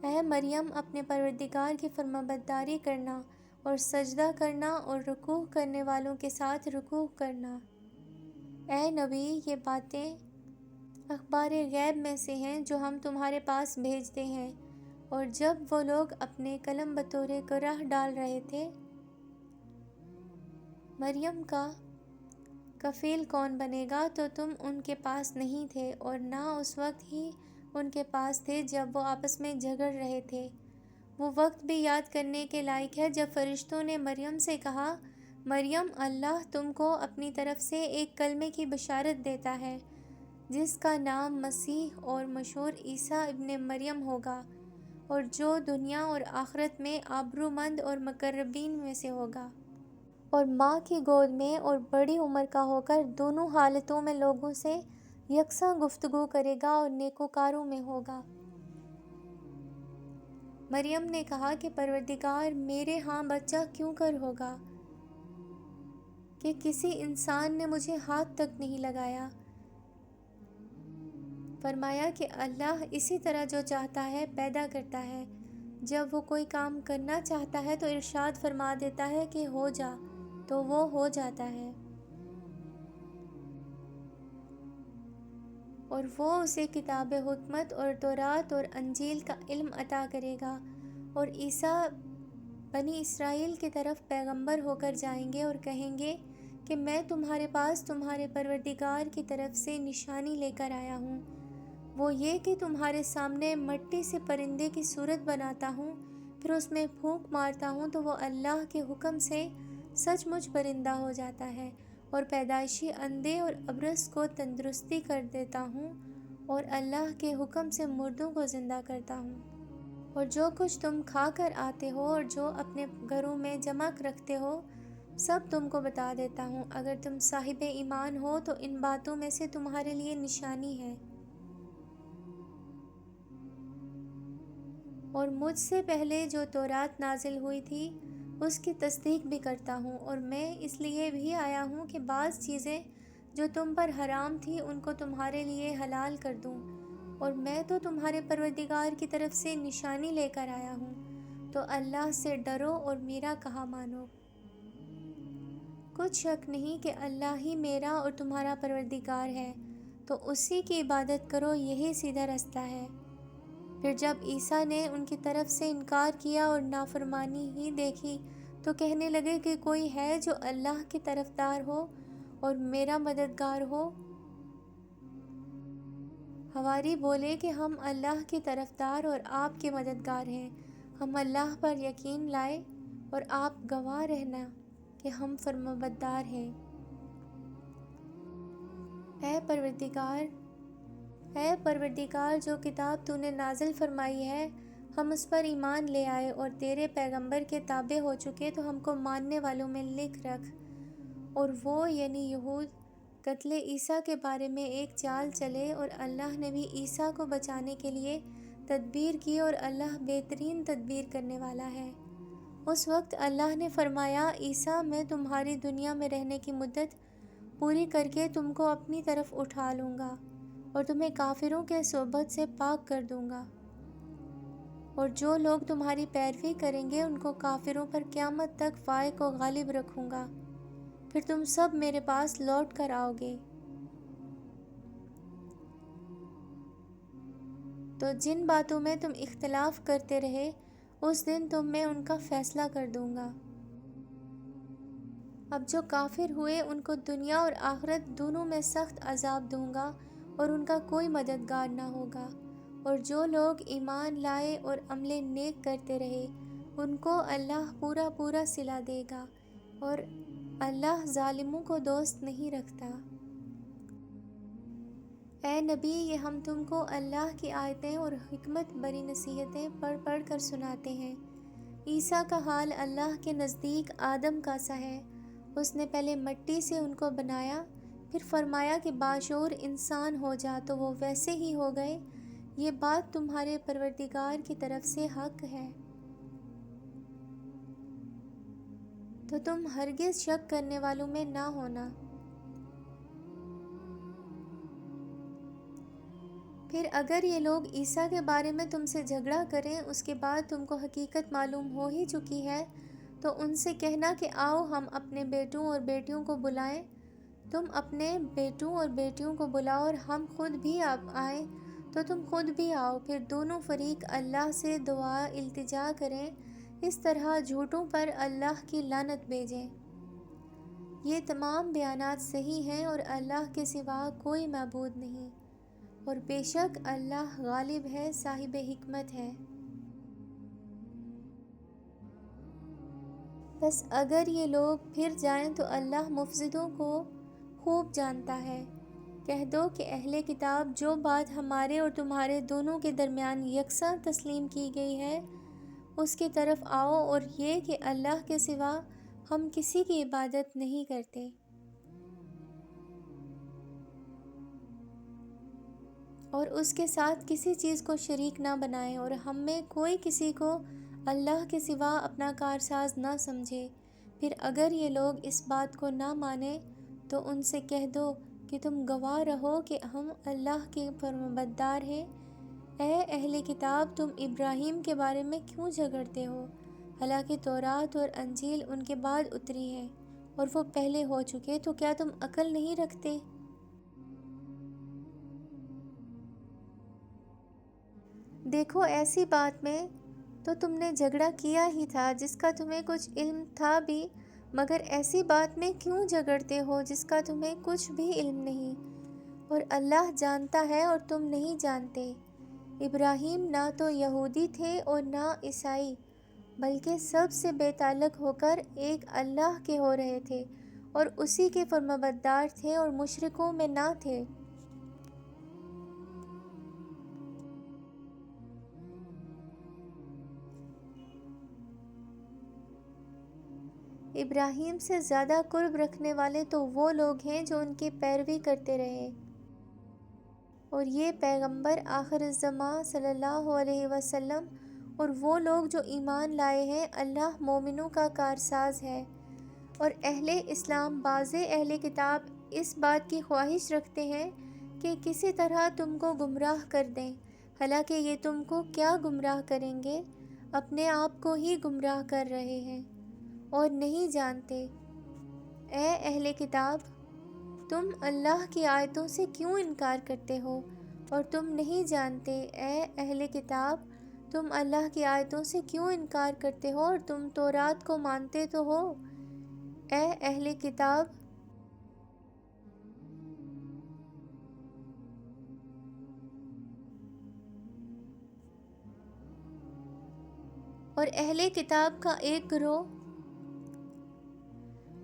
اے مریم اپنے پروردگار کی فرمانبرداری کرنا اور سجدہ کرنا اور رکوع کرنے والوں کے ساتھ رکوع کرنا۔ اے نبی، یہ باتیں اخبار غیب میں سے ہیں جو ہم تمہارے پاس بھیجتے ہیں۔ اور جب وہ لوگ اپنے قلم بطور گواہ ڈال رہے تھے، مریم کا کفیل کون بنے گا، تو تم ان کے پاس نہیں تھے اور نہ اس وقت ہی ان کے پاس تھے جب وہ آپس میں جھگڑ رہے تھے۔ وہ وقت بھی یاد کرنے کے لائق ہے جب فرشتوں نے مریم سے کہا، مریم، اللہ تم کو اپنی طرف سے ایک کلمے کی بشارت دیتا ہے جس کا نام مسیح اور مشہور عیسیٰ ابن مریم ہوگا، اور جو دنیا اور آخرت میں آبرومند اور مقربین میں سے ہوگا، اور ماں کی گود میں اور بڑی عمر کا ہو کر دونوں حالتوں میں لوگوں سے یکساں گفتگو کرے گا اور نیکوکاروں میں ہوگا۔ مریم نے کہا کہ پروردگار، میرے ہاں بچہ کیوں کر ہوگا کہ کسی انسان نے مجھے ہاتھ تک نہیں لگایا۔ فرمایا کہ اللہ اسی طرح جو چاہتا ہے پیدا کرتا ہے، جب وہ کوئی کام کرنا چاہتا ہے تو ارشاد فرما دیتا ہے کہ ہو جا، تو وہ ہو جاتا ہے، اور وہ اسے کتاب حکمت اور تورات اور انجیل کا علم عطا کرے گا۔ اور عیسیٰ بنی اسرائیل کی طرف پیغمبر ہو کر جائیں گے اور کہیں گے کہ میں تمہارے پاس تمہارے پروردگار کی طرف سے نشانی لے کر آیا ہوں، وہ یہ کہ تمہارے سامنے مٹی سے پرندے کی صورت بناتا ہوں، پھر اس میں پھونک مارتا ہوں تو وہ اللہ کے حکم سے سچ مچ پرندہ ہو جاتا ہے، اور پیدائشی اندھے اور ابرص کو تندرستی کر دیتا ہوں، اور اللہ کے حکم سے مردوں کو زندہ کرتا ہوں۔ اور جو کچھ تم کھا کر آتے ہو اور جو اپنے گھروں میں جمع رکھتے ہو، سب تم کو بتا دیتا ہوں۔ اگر تم صاحب ایمان ہو تو ان باتوں میں سے تمہارے لیے نشانی ہے۔ اور مجھ سے پہلے جو تورات نازل ہوئی تھی اس کی تصدیق بھی کرتا ہوں، اور میں اس لیے بھی آیا ہوں کہ بعض چیزیں جو تم پر حرام تھی ان کو تمہارے لیے حلال کر دوں، اور میں تو تمہارے پروردگار کی طرف سے نشانی لے کر آیا ہوں، تو اللہ سے ڈرو اور میرا کہا مانو۔ کچھ شک نہیں کہ اللہ ہی میرا اور تمہارا پروردگار ہے، تو اسی کی عبادت کرو، یہی سیدھا رستہ ہے۔ پھر جب عیسیٰ نے ان کی طرف سے انکار کیا اور نافرمانی ہی دیکھی تو کہنے لگے کہ کوئی ہے جو اللہ کی طرفدار ہو اور میرا مددگار ہو۔ حواری بولے کہ ہم اللہ کی طرفدار اور آپ کے مددگار ہیں، ہم اللہ پر یقین لائے اور آپ گواہ رہنا کہ ہم فرمانبردار ہیں۔ اے پروردگار، جو کتاب تو نے نازل فرمائی ہے ہم اس پر ایمان لے آئے اور تیرے پیغمبر کے تابع ہو چکے، تو ہم کو ماننے والوں میں لکھ رکھ۔ اور وہ یعنی یہود قتل عیسیٰ کے بارے میں ایک چال چلے، اور اللہ نے بھی عیسیٰ کو بچانے کے لیے تدبیر کی، اور اللہ بہترین تدبیر کرنے والا ہے۔ اس وقت اللہ نے فرمایا، عیسیٰ، میں تمہاری دنیا میں رہنے کی مدت پوری کر کے تم کو اپنی طرف اٹھا لوں گا اور تمہیں کافروں کے صحبت سے پاک کر دوں گا، اور جو لوگ تمہاری پیروی کریں گے ان کو کافروں پر قیامت تک فائق و غالب رکھوں گا، پھر تم سب میرے پاس لوٹ کر آؤ گے، تو جن باتوں میں تم اختلاف کرتے رہے اس دن تم میں ان کا فیصلہ کر دوں گا۔ اب جو کافر ہوئے ان کو دنیا اور آخرت دونوں میں سخت عذاب دوں گا اور ان کا کوئی مددگار نہ ہوگا۔ اور جو لوگ ایمان لائے اور عمل نیک کرتے رہے ان کو اللہ پورا پورا صلہ دے گا، اور اللہ ظالموں کو دوست نہیں رکھتا۔ اے نبی، یہ ہم تم کو اللہ کی آیتیں اور حکمت بری نصیحتیں پڑھ پڑھ کر سناتے ہیں۔ عیسیٰ کا حال اللہ کے نزدیک آدم کا سا ہے۔ اس نے پہلے مٹی سے ان کو بنایا، پھر فرمایا کہ باشعور انسان ہو جا، تو وہ ویسے ہی ہو گئے۔ یہ بات تمہارے پروردگار کی طرف سے حق ہے، تو تم ہرگز شک کرنے والوں میں نہ ہونا۔ پھر اگر یہ لوگ عیسیٰ کے بارے میں تم سے جھگڑا کریں، اس کے بعد تم کو حقیقت معلوم ہو ہی چکی ہے، تو ان سے کہنا کہ آؤ ہم اپنے بیٹوں اور بیٹیوں کو بلائیں۔ تم اپنے بیٹوں اور بیٹیوں کو بلاؤ اور ہم خود بھی آئیں، تو تم خود بھی آؤ، پھر دونوں فریق اللہ سے دعا التجا کریں، اس طرح جھوٹوں پر اللہ کی لعنت بھیجیں۔ یہ تمام بیانات صحیح ہیں اور اللہ کے سوا کوئی معبود نہیں، اور بے شک اللہ غالب ہے، صاحب حکمت ہے۔ بس اگر یہ لوگ پھر جائیں تو اللہ مفسدوں کو خوب جانتا ہے۔ کہہ دو کہ اہل کتاب، جو بات ہمارے اور تمہارے دونوں کے درمیان یکساں تسلیم کی گئی ہے اس کی طرف آؤ، اور یہ کہ اللہ کے سوا ہم کسی کی عبادت نہیں کرتے، اور اس کے ساتھ کسی چیز کو شریک نہ بنائیں، اور ہم میں کوئی کسی کو اللہ کے سوا اپنا کارساز نہ سمجھے۔ پھر اگر یہ لوگ اس بات کو نہ مانیں تو ان سے کہہ دو کہ تم گواہ رہو کہ ہم اللہ کے فرمانبردار ہیں۔ اے اہل کتاب، تم ابراہیم کے بارے میں کیوں جھگڑتے ہو؟ حالانکہ تورات اور انجیل ان کے بعد اتری ہے اور وہ پہلے ہو چکے، تو کیا تم عقل نہیں رکھتے؟ دیکھو، ایسی بات میں تو تم نے جھگڑا کیا ہی تھا جس کا تمہیں کچھ علم تھا بھی، مگر ایسی بات میں کیوں جھگڑتے ہو جس کا تمہیں کچھ بھی علم نہیں، اور اللہ جانتا ہے اور تم نہیں جانتے۔ ابراہیم نہ تو یہودی تھے اور نہ عیسائی، بلکہ سب سے بے تعلق ہو کر ایک اللہ کے ہو رہے تھے اور اسی کے فرمانبردار تھے اور مشرکوں میں نہ تھے۔ ابراہیم سے زیادہ قرب رکھنے والے تو وہ لوگ ہیں جو ان کی پیروی کرتے رہے، اور یہ پیغمبر آخر الزماں صلی اللہ علیہ وسلم اور وہ لوگ جو ایمان لائے ہیں، اللہ مومنوں کا کارساز ہے۔ اور اہل اسلام، بعض اہل کتاب اس بات کی خواہش رکھتے ہیں کہ کسی طرح تم کو گمراہ کر دیں، حالانکہ یہ تم کو کیا گمراہ کریں گے، اپنے آپ کو ہی گمراہ کر رہے ہیں اور نہیں جانتے۔ اے اہل کتاب، تم اللہ کی آیتوں سے کیوں انکار کرتے ہو اور تم نہیں جانتے؟ اے اہل کتاب، تم اللہ کی آیتوں سے کیوں انکار کرتے ہو اور تم تورات کو مانتے تو ہو؟ اے اہل کتاب، اور اہل کتاب کا ایک گروہ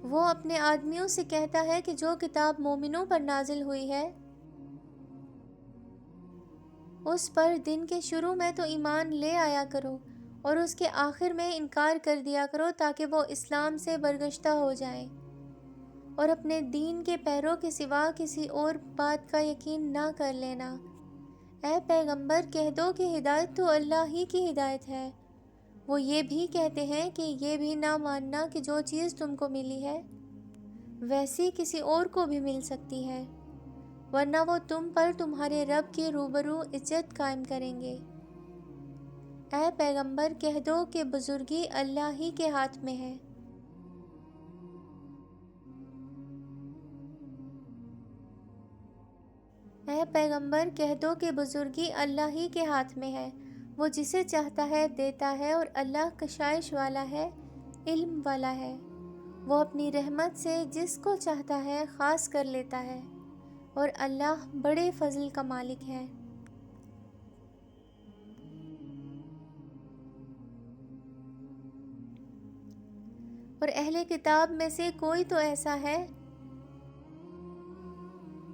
وہ اپنے آدمیوں سے کہتا ہے کہ جو کتاب مومنوں پر نازل ہوئی ہے اس پر دن کے شروع میں تو ایمان لے آیا کرو اور اس کے آخر میں انکار کر دیا کرو، تاکہ وہ اسلام سے برگشتہ ہو جائیں، اور اپنے دین کے پیروں کے سوا کسی اور بات کا یقین نہ کر لینا۔ اے پیغمبر، کہہ دو کہ ہدایت تو اللہ ہی کی ہدایت ہے۔ وہ یہ بھی کہتے ہیں کہ یہ بھی نہ ماننا کہ جو چیز تم کو ملی ہے ویسی کسی اور کو بھی مل سکتی ہے، ورنہ وہ تم پر تمہارے رب کے روبرو عزت قائم کریں گے۔ اے پیغمبر، کہہ دو کہ بزرگی اللہ ہی کے ہاتھ میں ہے۔ اے پیغمبر، کہہ دو کہ بزرگی اللہ ہی کے ہاتھ میں ہے، وہ جسے چاہتا ہے دیتا ہے، اور اللہ کشائش والا ہے، علم والا ہے۔ وہ اپنی رحمت سے جس کو چاہتا ہے خاص کر لیتا ہے، اور اللہ بڑے فضل کا مالک ہے۔ اور اہل کتاب میں سے کوئی تو ایسا ہے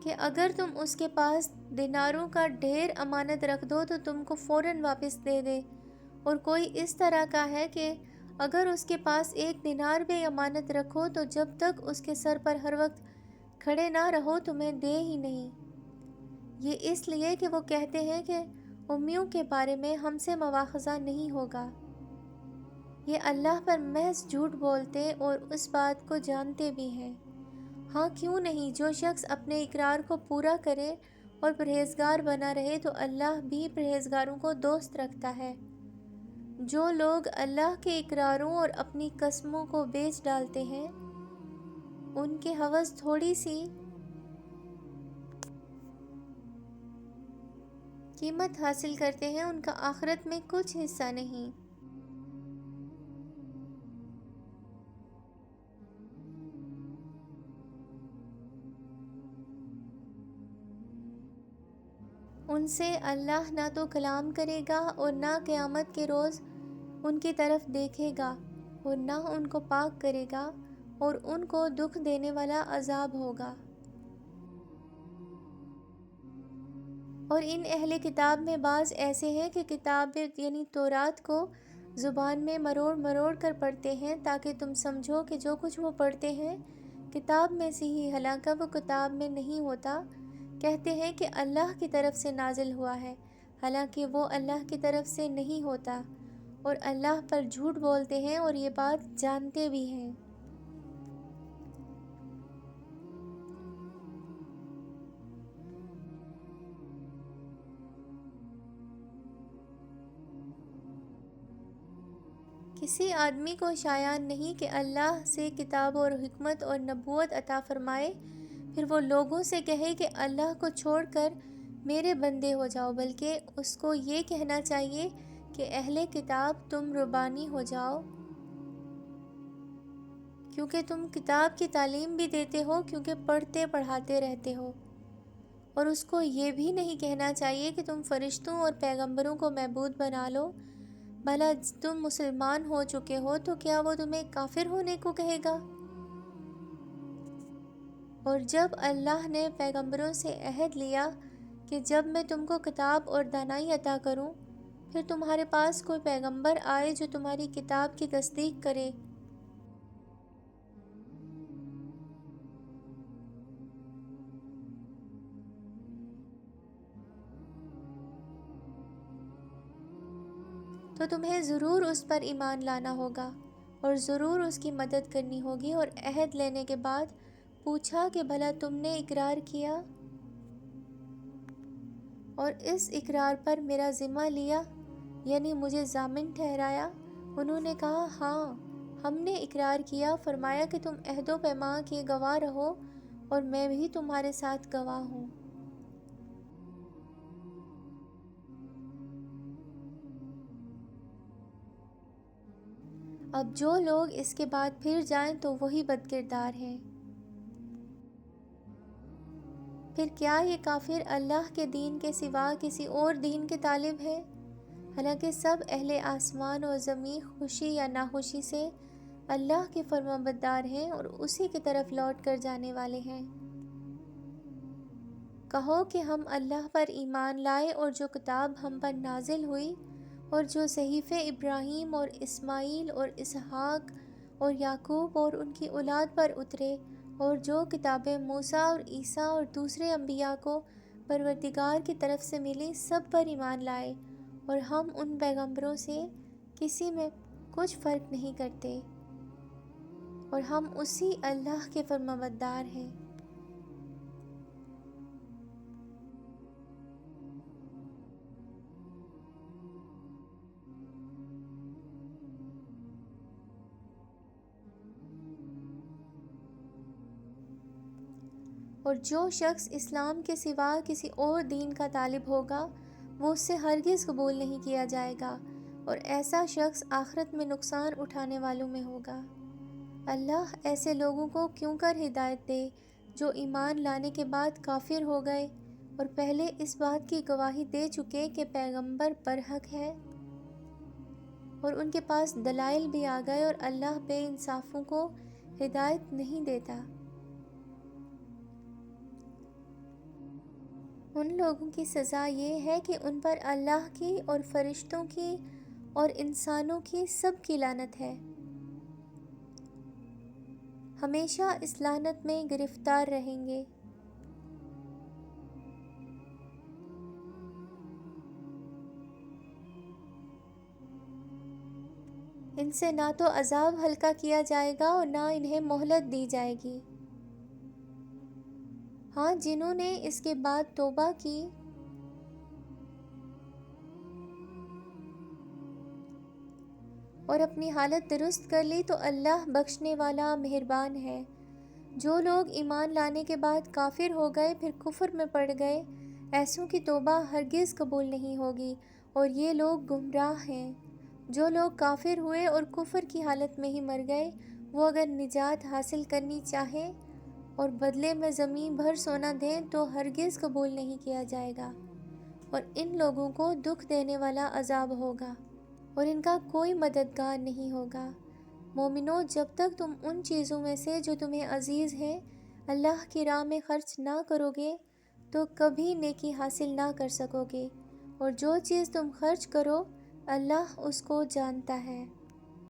کہ اگر تم اس کے پاس دیناروں کا ڈھیر امانت رکھ دو تو تم کو فوراً واپس دے دے، اور کوئی اس طرح کا ہے کہ اگر اس کے پاس 1 دینار بھی امانت رکھو تو جب تک اس کے سر پر ہر وقت کھڑے نہ رہو تمہیں دے ہی نہیں۔ یہ اس لیے کہ وہ کہتے ہیں کہ امیوں کے بارے میں ہم سے مواخذہ نہیں ہوگا۔ یہ اللہ پر محض جھوٹ بولتے اور اس بات کو جانتے بھی ہیں۔ ہاں کیوں نہیں، جو شخص اپنے اقرار کو پورا کرے اور پرہیزگار بنا رہے تو اللہ بھی پرہیزگاروں کو دوست رکھتا ہے۔ جو لوگ اللہ کے اقراروں اور اپنی قسموں کو بیچ ڈالتے ہیں، ان کے ہوس تھوڑی سی قیمت حاصل کرتے ہیں، ان کا آخرت میں کچھ حصہ نہیں۔ ان سے اللہ نہ تو کلام کرے گا اور نہ قیامت کے روز ان کی طرف دیکھے گا اور نہ ان کو پاک کرے گا، اور ان کو دکھ دینے والا عذاب ہوگا۔ اور ان اہل کتاب میں بعض ایسے ہیں کہ کتاب یعنی تورات کو زبان میں مروڑ مروڑ کر پڑھتے ہیں تاکہ تم سمجھو کہ جو کچھ وہ پڑھتے ہیں کتاب میں سے ہی، حالانکہ وہ کتاب میں نہیں ہوتا۔ کہتے ہیں کہ اللہ کی طرف سے نازل ہوا ہے، حالانکہ وہ اللہ کی طرف سے نہیں ہوتا، اور اللہ پر جھوٹ بولتے ہیں اور یہ بات جانتے بھی ہیں۔ کسی آدمی کو شایع نہیں کہ اللہ سے کتاب اور حکمت اور نبوت عطا فرمائے، پھر وہ لوگوں سے کہے کہ اللہ کو چھوڑ کر میرے بندے ہو جاؤ، بلکہ اس کو یہ کہنا چاہیے کہ اہل کتاب تم ربانی ہو جاؤ، کیونکہ تم کتاب کی تعلیم بھی دیتے ہو، کیونکہ پڑھتے پڑھاتے رہتے ہو۔ اور اس کو یہ بھی نہیں کہنا چاہیے کہ تم فرشتوں اور پیغمبروں کو معبود بنا لو، بھلا تم مسلمان ہو چکے ہو تو کیا وہ تمہیں کافر ہونے کو کہے گا؟ اور جب اللہ نے پیغمبروں سے عہد لیا کہ جب میں تم کو کتاب اور دانائی عطا کروں، پھر تمہارے پاس کوئی پیغمبر آئے جو تمہاری کتاب کی تصدیق کرے، تو تمہیں ضرور اس پر ایمان لانا ہوگا اور ضرور اس کی مدد کرنی ہوگی۔ اور عہد لینے کے بعد پوچھا کہ بھلا تم نے اقرار کیا اور اس اقرار پر میرا ذمہ لیا، یعنی مجھے ضامن ٹھہرایا؟ انہوں نے کہا ہاں ہم نے اقرار کیا۔ فرمایا کہ تم عہد و پیمان کے گواہ رہو اور میں بھی تمہارے ساتھ گواہ ہوں۔ اب جو لوگ اس کے بعد پھر جائیں تو وہی بد کردار ہیں۔ پھر کیا یہ کافر اللہ کے دین کے سوا کسی اور دین کے طالب ہیں؟ حالانکہ سب اہل آسمان اور زمین خوشی یا ناخوشی سے اللہ کے فرمانبردار ہیں اور اسی کی طرف لوٹ کر جانے والے ہیں۔ کہو کہ ہم اللہ پر ایمان لائے اور جو کتاب ہم پر نازل ہوئی اور جو صحیفے ابراہیم اور اسماعیل اور اسحاق اور یعقوب اور ان کی اولاد پر اترے، اور جو کتابیں موسیٰ اور عیسیٰ اور دوسرے انبیاء کو پروردگار کی طرف سے ملی، سب پر ایمان لائے، اور ہم ان پیغمبروں سے کسی میں کچھ فرق نہیں کرتے، اور ہم اسی اللہ کے فرمانبردار ہیں۔ اور جو شخص اسلام کے سوا کسی اور دین کا طالب ہوگا وہ اس سے ہرگز قبول نہیں کیا جائے گا، اور ایسا شخص آخرت میں نقصان اٹھانے والوں میں ہوگا۔ اللہ ایسے لوگوں کو کیوں کر ہدایت دے جو ایمان لانے کے بعد کافر ہو گئے اور پہلے اس بات کی گواہی دے چکے کہ پیغمبر برحق ہے۔ اور ان کے پاس دلائل بھی آ گئے اور اللہ بے انصافوں کو ہدایت نہیں دیتا۔ ان لوگوں کی سزا یہ ہے کہ ان پر اللہ کی اور فرشتوں کی اور انسانوں کی سب کی لعنت ہے، ہمیشہ اس لعنت میں گرفتار رہیں گے۔ ان سے نہ تو عذاب ہلکا کیا جائے گا اور نہ انہیں مہلت دی جائے گی۔ ہاں، جنہوں نے اس کے بعد توبہ کی اور اپنی حالت درست کر لی تو اللہ بخشنے والا مہربان ہے۔ جو لوگ ایمان لانے کے بعد کافر ہو گئے پھر کفر میں پڑ گئے، ایسوں کی توبہ ہرگز قبول نہیں ہوگی اور یہ لوگ گمراہ ہیں۔ جو لوگ کافر ہوئے اور کفر کی حالت میں ہی مر گئے، وہ اگر نجات حاصل کرنی چاہیں اور بدلے میں زمین بھر سونا دیں تو ہرگز قبول نہیں کیا جائے گا، اور ان لوگوں کو دکھ دینے والا عذاب ہوگا اور ان کا کوئی مددگار نہیں ہوگا۔ مومنو، جب تک تم ان چیزوں میں سے جو تمہیں عزیز ہیں اللہ کی راہ میں خرچ نہ کرو گے تو کبھی نیکی حاصل نہ کر سکو گے، اور جو چیز تم خرچ کرو اللہ اس کو جانتا ہے۔